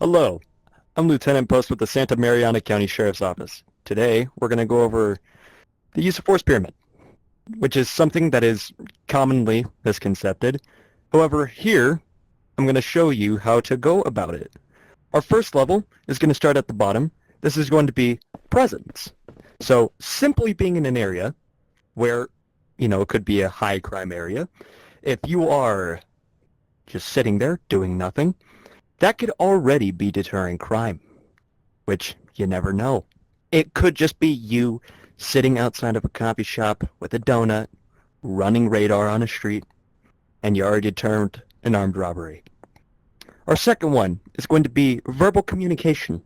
Hello, I'm Lieutenant Post with the Santa Mariana County Sheriff's Office. Today, we're going to go over the use of force pyramid, which is something that is commonly misconcepted. However, here, I'm going to show you how to go about it. Our first level is going to start at the bottom. This is going to be presence. So simply being in an area where, it could be a high crime area, if you are just sitting there doing nothing, that could already be deterring crime, which you never know. It could just be you sitting outside of a coffee shop with a donut, running radar on a street, and you already determined an armed robbery. Our second one is going to be verbal communication.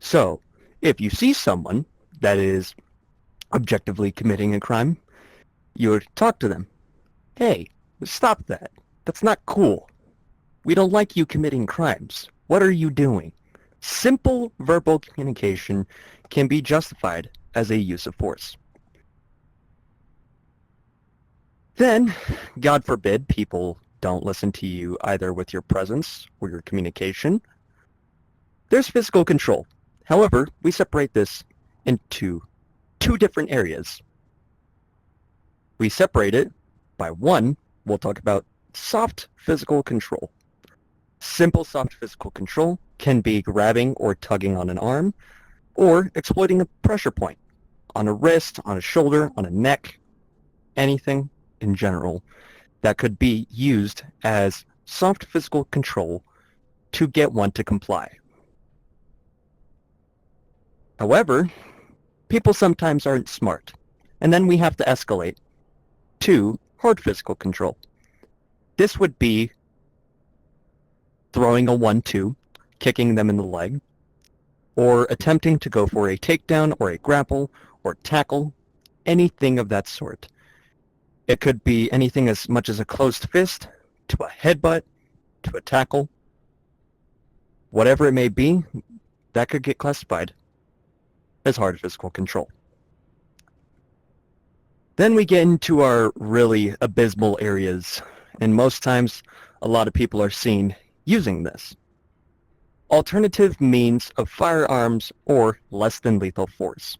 So, if you see someone that is objectively committing a crime, you would talk to them. Hey, stop that. That's not cool. We don't like you committing crimes. What are you doing? Simple verbal communication can be justified as a use of force. Then, God forbid, people don't listen to you either with your presence or your communication. There's physical control. However, we separate this into two different areas. We separate it by one, we'll talk about soft physical control. Simple soft physical control can be grabbing or tugging on an arm, or exploiting a pressure point on a wrist, on a shoulder, on a neck, anything in general that could be used as soft physical control to get one to comply. However, people sometimes aren't smart, and then we have to escalate to hard physical control. This would be throwing a 1-2, kicking them in the leg, or attempting to go for a takedown or a grapple or tackle, anything of that sort. It could be anything as much as a closed fist, to a headbutt, to a tackle. Whatever it may be, that could get classified as hard physical control. Then we get into our really abysmal areas, and most times a lot of people are seen using this. Alternative means of firearms or less than lethal force.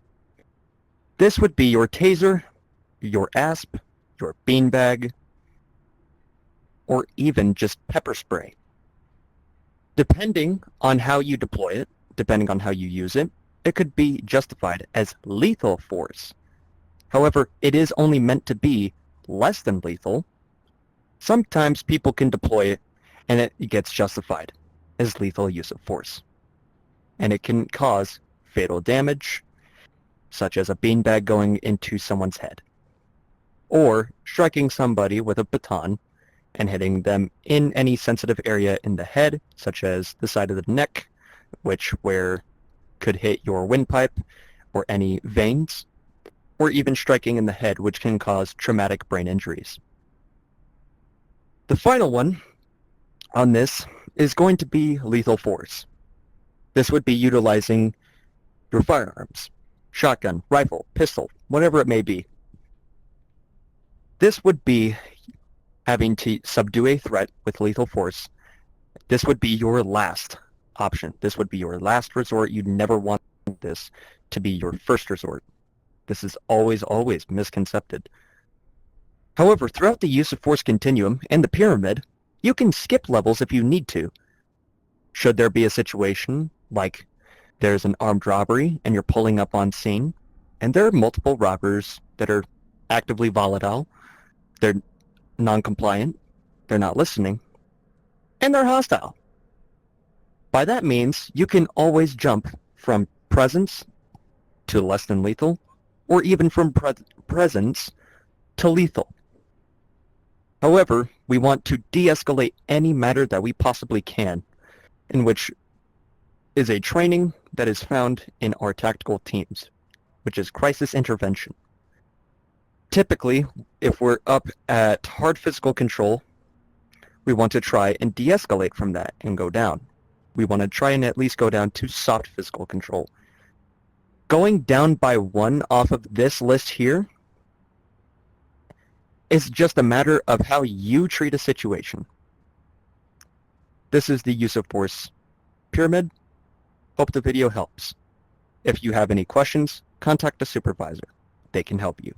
This would be your taser, your ASP, your beanbag, or even just pepper spray. Depending on how you deploy it, depending on how you use it, it could be justified as lethal force. However, it is only meant to be less than lethal. Sometimes people can deploy it and it gets justified as lethal use of force. And it can cause fatal damage, such as a beanbag going into someone's head, or striking somebody with a baton and hitting them in any sensitive area in the head, such as the side of the neck, where could hit your windpipe or any veins, or even striking in the head, which can cause traumatic brain injuries. The final one on this is going to be lethal force. This would be utilizing your firearms, shotgun, rifle, pistol, whatever it may be. This would be having to subdue a threat with lethal force. This would be your last option. This would be your last resort. You'd never want this to be your first resort. This is always, always misconcepted. However, throughout the use of force continuum and the pyramid, you can skip levels if you need to. Should there be a situation like there's an armed robbery and you're pulling up on scene, and there are multiple robbers that are actively volatile, they're non-compliant, they're not listening, and they're hostile. By that means, you can always jump from presence to less than lethal, or even from presence to lethal. However, we want to de-escalate any matter that we possibly can, in which is a training that is found in our tactical teams, which is crisis intervention. Typically, if we're up at hard physical control, we want to try and de-escalate from that and go down. We want to try and at least go down to soft physical control. Going down by one off of this list here is just a matter of how you treat a situation. This is the use of force pyramid. Hope the video helps. If you have any questions, contact a supervisor. They can help you.